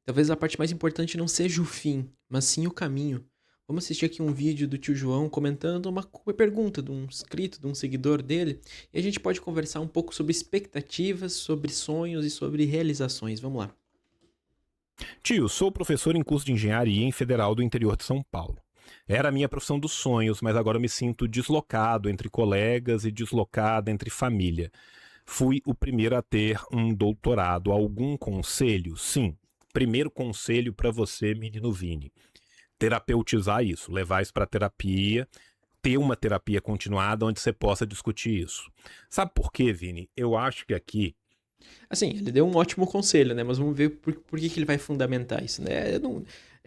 Talvez a parte mais importante não seja o fim, mas sim o caminho. Vamos assistir aqui um vídeo do tio João comentando uma pergunta de um inscrito, de um seguidor dele, e a gente pode conversar um pouco sobre expectativas, sobre sonhos e sobre realizações. Vamos lá. Tio, sou professor em curso de engenharia em Federal do interior de São Paulo. Era a minha profissão dos sonhos, mas agora me sinto deslocado entre colegas e deslocado entre família. Fui o primeiro a ter um doutorado. Algum conselho? Sim. Primeiro conselho para você, menino Vini. Terapeutizar isso, levar isso para terapia, ter uma terapia continuada onde você possa discutir isso. Sabe por quê, Vini? Eu acho que aqui Assim, ele deu um ótimo conselho, né? Mas vamos ver por que ele vai fundamentar isso, né?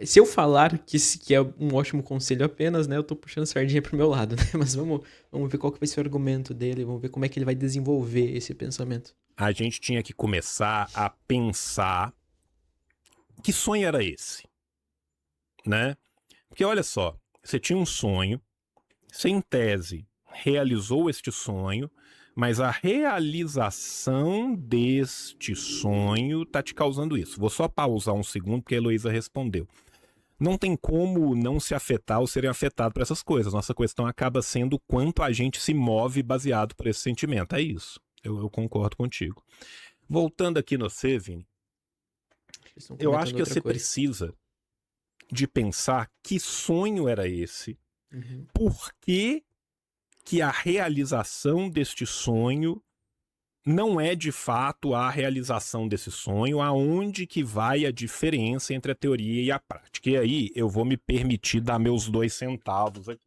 Se eu falar que é um ótimo conselho apenas, né? Eu tô puxando sardinha pro meu lado, né? Mas vamos ver qual que vai ser o argumento dele, vamos ver como é que ele vai desenvolver esse pensamento. a gente tinha que começar a pensar que sonho era esse, né? Porque olha só, você tinha um sonho, você em tese realizou este sonho, mas a realização deste sonho tá te causando isso. Vou só pausar um segundo porque a Heloísa respondeu. Não tem como não se afetar ou serem afetado por essas coisas. Nossa questão acaba sendo o quanto a gente se move baseado por esse sentimento. É isso. Eu concordo contigo. Voltando aqui no C, Vini, Eles estão eu acho comentando que outra você coisa. precisa de pensar que sonho era esse, Uhum. por que a realização deste sonho não é de fato a realização desse sonho, aonde que vai a diferença entre a teoria e a prática. E aí eu vou me permitir dar meus 2 centavos aqui.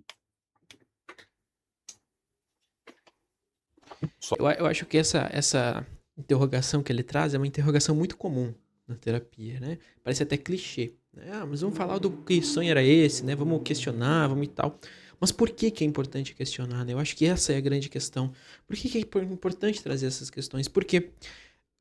Só. Eu acho que essa interrogação que ele traz é uma interrogação muito comum na terapia, né? Parece até clichê, né? Ah, mas vamos falar do que sonho era esse, né? Vamos questionar, vamos e tal. Mas por que é importante questionar, né? Eu acho que essa é a grande questão. Por que é importante trazer essas questões? Porque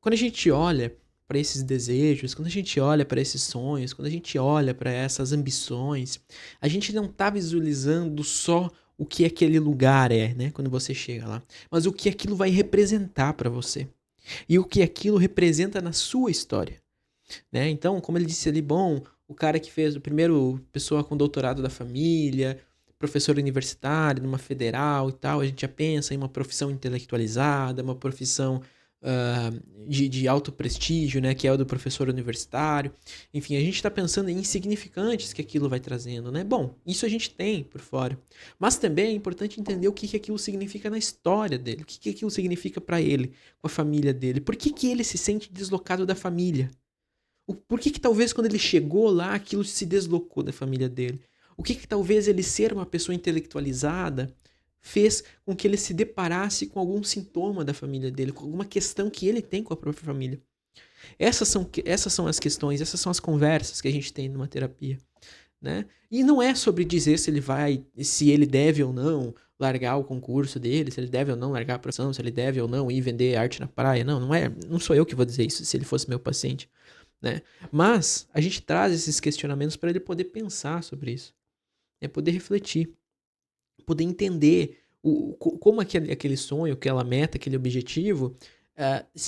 quando a gente olha para esses desejos, quando a gente olha para esses sonhos, quando a gente olha para essas ambições, a gente não está visualizando só o que aquele lugar é, né? Quando você chega lá, mas o que aquilo vai representar para você e o que aquilo representa na sua história, né? Então, como ele disse ali, bom, o cara que fez o primeiro pessoa com doutorado da família, professor universitário numa federal e tal, a gente já pensa em uma profissão intelectualizada, uma profissão ah, de alto prestígio, né, que é o do professor universitário. Enfim, a gente está pensando em insignificantes que aquilo vai trazendo, né? Bom, isso a gente tem por fora. Mas também é importante entender o que, que aquilo significa na história dele, o que, que aquilo significa para ele, com a família dele. Por que, que ele se sente deslocado da família? Por que que talvez quando ele chegou lá aquilo se deslocou da família dele? O que que talvez ele ser uma pessoa intelectualizada fez com que ele se deparasse com algum sintoma da família dele, com alguma questão que ele tem com a própria família? Essas são as questões, essas são as conversas que a gente tem numa terapia, né? E não é sobre dizer se ele deve ou não largar o concurso dele, se ele deve ou não largar a profissão, se ele deve ou não ir vender arte na praia. Não, não sou eu que vou dizer isso se ele fosse meu paciente, né? Mas a gente traz esses questionamentos para ele poder pensar sobre isso, né? Poder refletir, poder entender como aquele sonho, aquela meta, aquele objetivo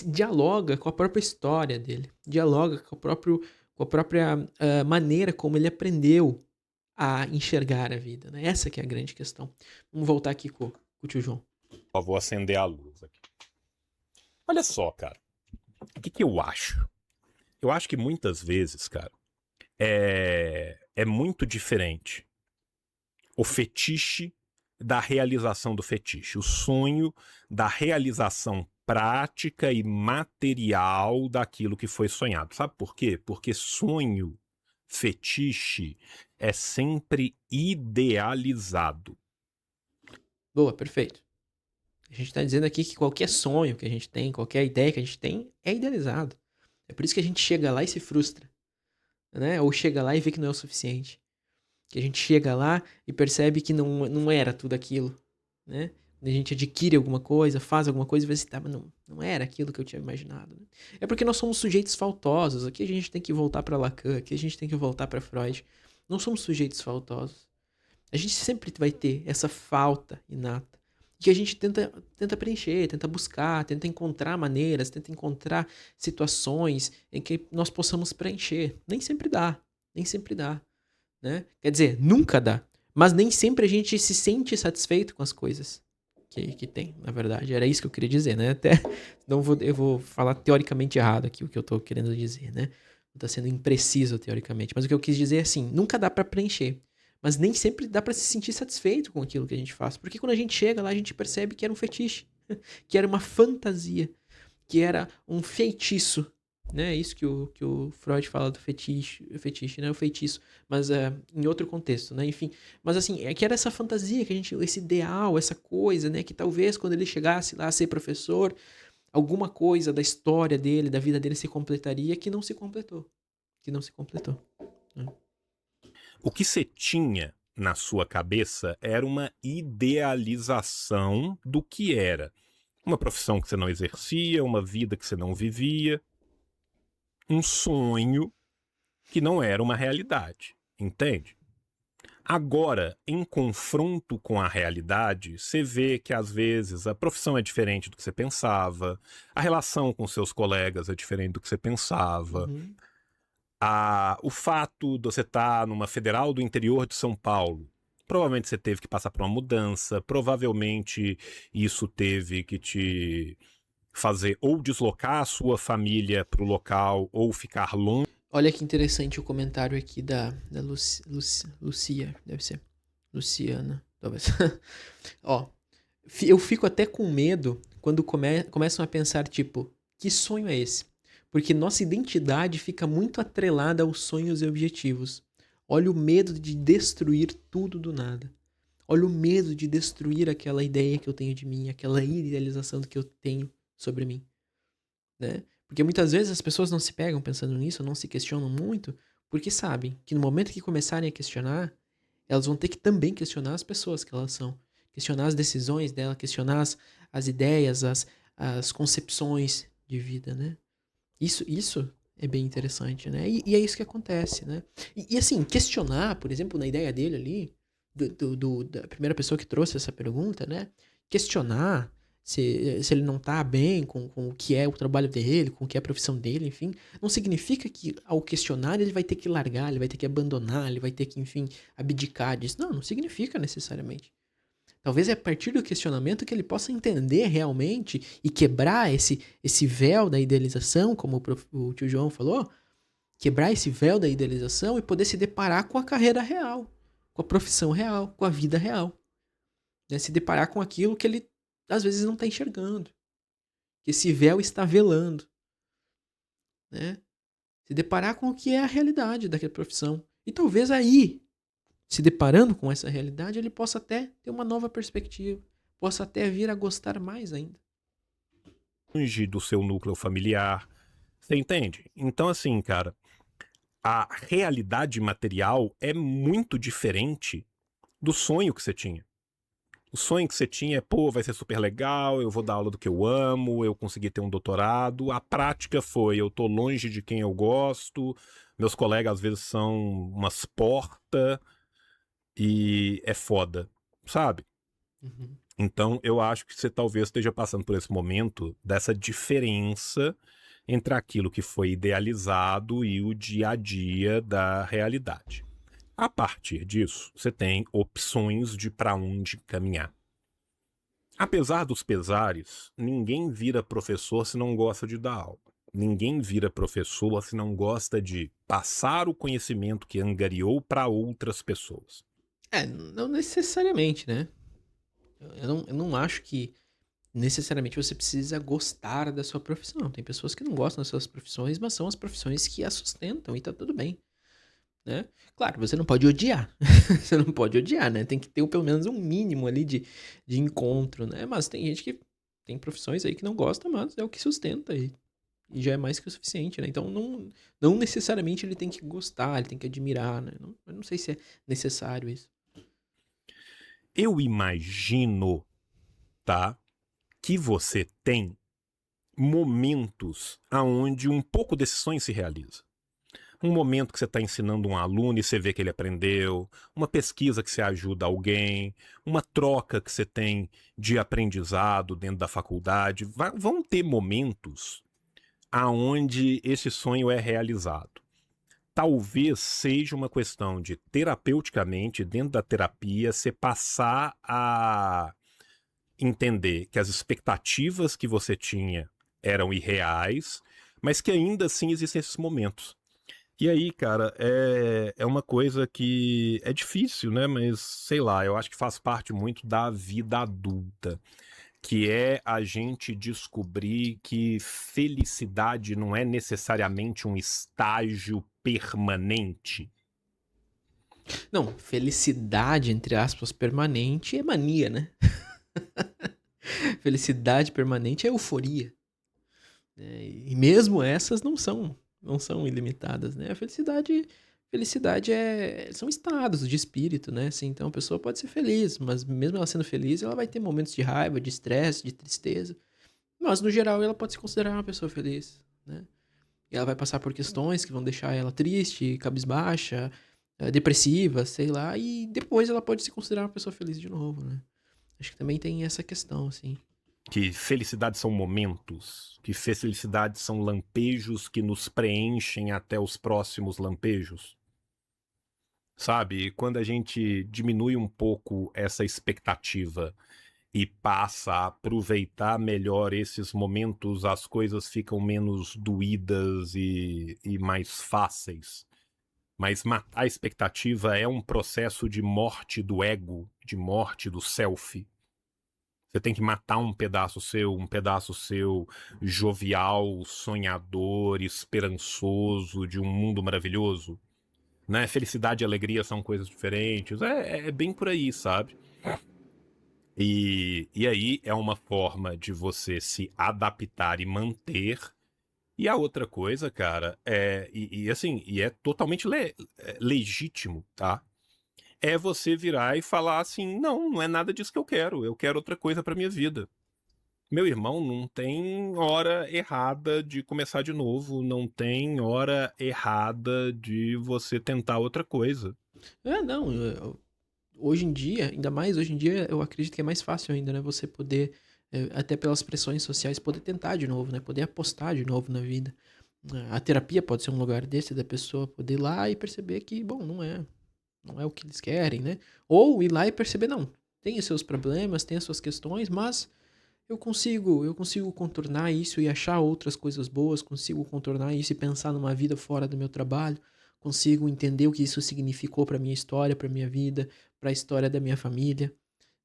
dialoga com a própria história dele, dialoga com a própria maneira como ele aprendeu a enxergar a vida, né? Essa que é a grande questão. Vamos voltar aqui com o tio João. Só vou acender a luz aqui. Olha só, cara. O que eu acho? Eu acho que muitas vezes, cara, é muito diferente o fetiche da realização do fetiche, o sonho da realização prática e material daquilo que foi sonhado. Sabe por quê? Porque sonho, fetiche, é sempre idealizado. Boa, perfeito. A gente está dizendo aqui que qualquer sonho que a gente tem, qualquer ideia que a gente tem, é idealizado. É por isso que a gente chega lá e se frustra, né? Ou chega lá e vê que não é o suficiente. Que a gente chega lá e percebe que não era tudo aquilo, né? Quando a gente adquire alguma coisa, faz alguma coisa e vê se tá, mas não era aquilo que eu tinha imaginado. Né? É porque nós somos sujeitos faltosos. Aqui a gente tem que voltar para Lacan, aqui a gente tem que voltar para Freud. Não somos sujeitos faltosos. A gente sempre vai ter essa falta inata. que a gente tenta preencher, tenta buscar, tenta encontrar maneiras, tenta encontrar situações em que nós possamos preencher. Nem sempre dá, né? Quer dizer, nunca dá, mas nem sempre a gente se sente satisfeito com as coisas que tem, na verdade. Era isso que eu queria dizer, né? Até não vou, eu vou falar teoricamente errado aqui o que eu tô querendo dizer, né? Tá sendo impreciso teoricamente, mas o que eu quis dizer é assim, nunca dá pra preencher. Mas nem sempre dá pra se sentir satisfeito com aquilo que a gente faz. Porque quando a gente chega lá, a gente percebe que era um fetiche, que era uma fantasia, que era um feitiço, né? Isso que o Freud fala do fetiche, né? O feitiço, mas em outro contexto, né? Enfim, mas assim, é que era essa fantasia, que a gente, esse ideal, essa coisa, né? Que talvez quando ele chegasse lá a ser professor, alguma coisa da história dele, da vida dele se completaria que não se completou. Que não se completou. Né? O que você tinha na sua cabeça era uma idealização do que era. Uma profissão que você não exercia, uma vida que você não vivia, um sonho que não era uma realidade, entende? Agora, em confronto com a realidade, você vê que às vezes a profissão é diferente do que você pensava, a relação com seus colegas é diferente do que você pensava, Uhum. o fato de você estar numa federal do interior de São Paulo, provavelmente você teve que passar por uma mudança, provavelmente isso teve que te fazer ou deslocar a sua família para o local ou ficar longe. Olha que interessante o comentário aqui da Lucia, deve ser. Luciana, talvez. Ó, eu fico até com medo quando começam a pensar, tipo, que sonho é esse? Porque nossa identidade fica muito atrelada aos sonhos e objetivos. Olha o medo de destruir tudo do nada. Olha o medo de destruir aquela ideia que eu tenho de mim, aquela idealização que eu tenho sobre mim, né? Porque muitas vezes as pessoas não se pegam pensando nisso, não se questionam muito, porque sabem que no momento que começarem a questionar, elas vão ter que também questionar as pessoas que elas são, questionar as decisões dela, questionar as ideias, as concepções de vida, né? Isso é bem interessante, né? E é isso que acontece, né? E assim, questionar, por exemplo, na ideia dele ali, da primeira pessoa que trouxe essa pergunta, né? Questionar se ele não tá bem com o que é o trabalho dele, com o que é a profissão dele, enfim, não significa que ao questionar ele vai ter que largar, ele vai ter que abandonar, ele vai ter que, enfim, abdicar disso. Não, não significa necessariamente. Talvez é a partir do questionamento que ele possa entender realmente e quebrar esse véu da idealização, como o tio João falou, quebrar esse véu da idealização e poder se deparar com a carreira real, com a profissão real, com a vida real. Né? Se deparar com aquilo que ele às vezes não está enxergando, que esse véu está velando. Né? Se deparar com o que é a realidade daquela profissão. E talvez aí, se deparando com essa realidade, ele possa até ter uma nova perspectiva, possa até vir a gostar mais ainda. Do seu núcleo familiar, você entende? Então assim, cara, a realidade material é muito diferente do sonho que você tinha. O sonho que você tinha é, pô, vai ser super legal, eu vou dar aula do que eu amo, eu consegui ter um doutorado. A prática foi, eu tô longe de quem eu gosto, meus colegas às vezes são umas portas e é foda, sabe? Uhum. Então eu acho que você talvez esteja passando por esse momento dessa diferença entre aquilo que foi idealizado e o dia a dia da realidade. A partir disso, você tem opções de para onde caminhar. Apesar dos pesares, ninguém vira professor se não gosta de dar aula. Ninguém vira professor se não gosta de passar o conhecimento que angariou para outras pessoas. Não necessariamente, né? Eu não acho que necessariamente você precisa gostar da sua profissão. Tem pessoas que não gostam das suas profissões, mas são as profissões que a sustentam e tá tudo bem. Né? Claro, você não pode odiar. Você não pode odiar, né? Tem que ter pelo menos um mínimo ali de encontro, né? Mas tem gente que tem profissões aí que não gosta, mas é o que sustenta e já é mais que o suficiente, né? Então não necessariamente ele tem que gostar, ele tem que admirar, né? Eu não sei se é necessário isso. Eu imagino, tá, que você tem momentos aonde um pouco desse sonho se realiza. Um momento que você está ensinando um aluno e você vê que ele aprendeu, uma pesquisa que você ajuda alguém, uma troca que você tem de aprendizado dentro da faculdade. Vão ter momentos aonde esse sonho é realizado. Talvez seja uma questão de, terapeuticamente, dentro da terapia, você passar a entender que as expectativas que você tinha eram irreais, mas que ainda assim existem esses momentos. E aí, cara, é uma coisa que é difícil, né? Mas, sei lá, eu acho que faz parte muito da vida adulta, que é a gente descobrir que felicidade não é necessariamente um estágio permanente. Não, felicidade, entre aspas, permanente é mania, né? Felicidade permanente é euforia. Né? E mesmo essas não são ilimitadas, né? A felicidade são estados de espírito, né? Assim, então a pessoa pode ser feliz, mas mesmo ela sendo feliz, ela vai ter momentos de raiva, de estresse, de tristeza. Mas no geral ela pode se considerar uma pessoa feliz, né? E ela vai passar por questões que vão deixar ela triste, cabisbaixa, depressiva, sei lá, e depois ela pode se considerar uma pessoa feliz de novo, né? Acho que também tem essa questão, assim. Que felicidade são momentos, que felicidade são lampejos que nos preenchem até os próximos lampejos. Sabe? Quando a gente diminui um pouco essa expectativa e passa a aproveitar melhor esses momentos, as coisas ficam menos doídas e mais fáceis. Mas matar a expectativa é um processo de morte do ego, de morte do self. Você tem que matar um pedaço seu jovial, sonhador, esperançoso, de um mundo maravilhoso. Né? Felicidade e alegria são coisas diferentes. É bem por aí, sabe? E aí é uma forma de você se adaptar e manter. E a outra coisa, cara, assim, é totalmente legítimo, tá? É você virar e falar assim: não é nada disso que eu quero outra coisa pra minha vida. Meu irmão, não tem hora errada de começar de novo, não tem hora errada de você tentar outra coisa. Não, hoje em dia, ainda mais hoje em dia, eu acredito que é mais fácil ainda, né? Você poder, até pelas pressões sociais, poder tentar de novo, né? Poder apostar de novo na vida. A terapia pode ser um lugar desse, da pessoa poder ir lá e perceber que, bom, não é o que eles querem, né? Ou ir lá e perceber, não, tem os seus problemas, tem as suas questões, mas eu consigo contornar isso e achar outras coisas boas, consigo contornar isso e pensar numa vida fora do meu trabalho, consigo entender o que isso significou para minha história, para minha vida, para a história da minha família,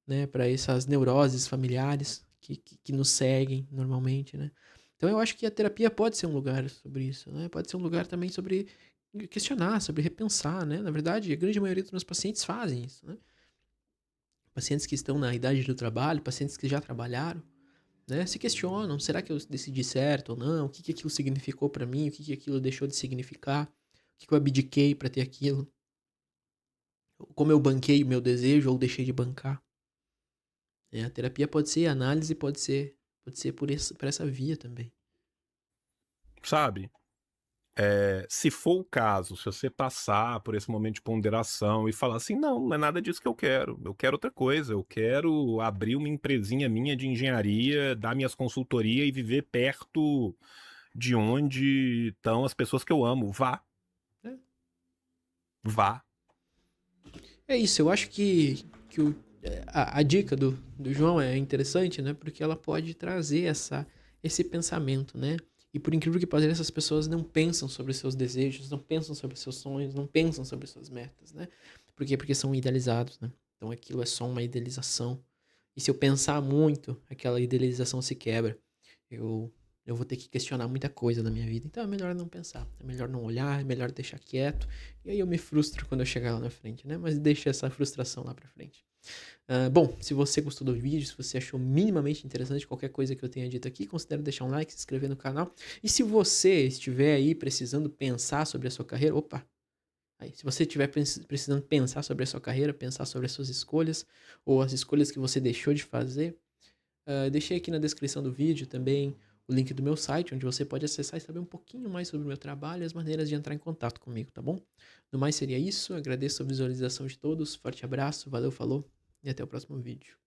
né, para essas neuroses familiares que nos seguem normalmente, né? Então eu acho que a terapia pode ser um lugar sobre isso, né? Pode ser um lugar também sobre questionar, sobre repensar, né? Na verdade, a grande maioria dos meus pacientes fazem isso, né? Pacientes que estão na idade do trabalho, pacientes que já trabalharam, né, se questionam, será que eu decidi certo ou não? O que que aquilo significou pra mim? O que que aquilo deixou de significar? O que que eu abdiquei pra ter aquilo? Como eu banquei o meu desejo ou deixei de bancar? A terapia pode ser análise, pode ser por essa via também. Sabe? Se for o caso, se você passar por esse momento de ponderação e falar assim: não é nada disso que eu quero outra coisa, eu quero abrir uma empresinha minha de engenharia, dar minhas consultorias e viver perto de onde estão as pessoas que eu amo. É, Vá. é isso, eu acho que a dica do João é interessante, né? Porque ela pode trazer esse pensamento, né? E por incrível que pareça, essas pessoas não pensam sobre seus desejos, não pensam sobre seus sonhos, não pensam sobre suas metas, né? Por quê? Porque são idealizados, né? Então aquilo é só uma idealização. E se eu pensar muito, aquela idealização se quebra. Eu, eu vou ter que questionar muita coisa na minha vida. Então é melhor não pensar, é melhor não olhar, é melhor deixar quieto. E aí eu me frustro quando eu chegar lá na frente, né? Mas deixa essa frustração lá pra frente. Bom, se você gostou do vídeo, se você achou minimamente interessante qualquer coisa que eu tenha dito aqui, considere deixar um like, se inscrever no canal. E se você estiver aí precisando pensar sobre a sua carreira, opa! Aí, se você estiver precisando pensar sobre a sua carreira, pensar sobre as suas escolhas, ou as escolhas que você deixou de fazer, deixei aqui na descrição do vídeo também o link do meu site, onde você pode acessar e saber um pouquinho mais sobre o meu trabalho e as maneiras de entrar em contato comigo, tá bom? No mais seria isso, agradeço a visualização de todos, forte abraço, valeu, falou e até o próximo vídeo.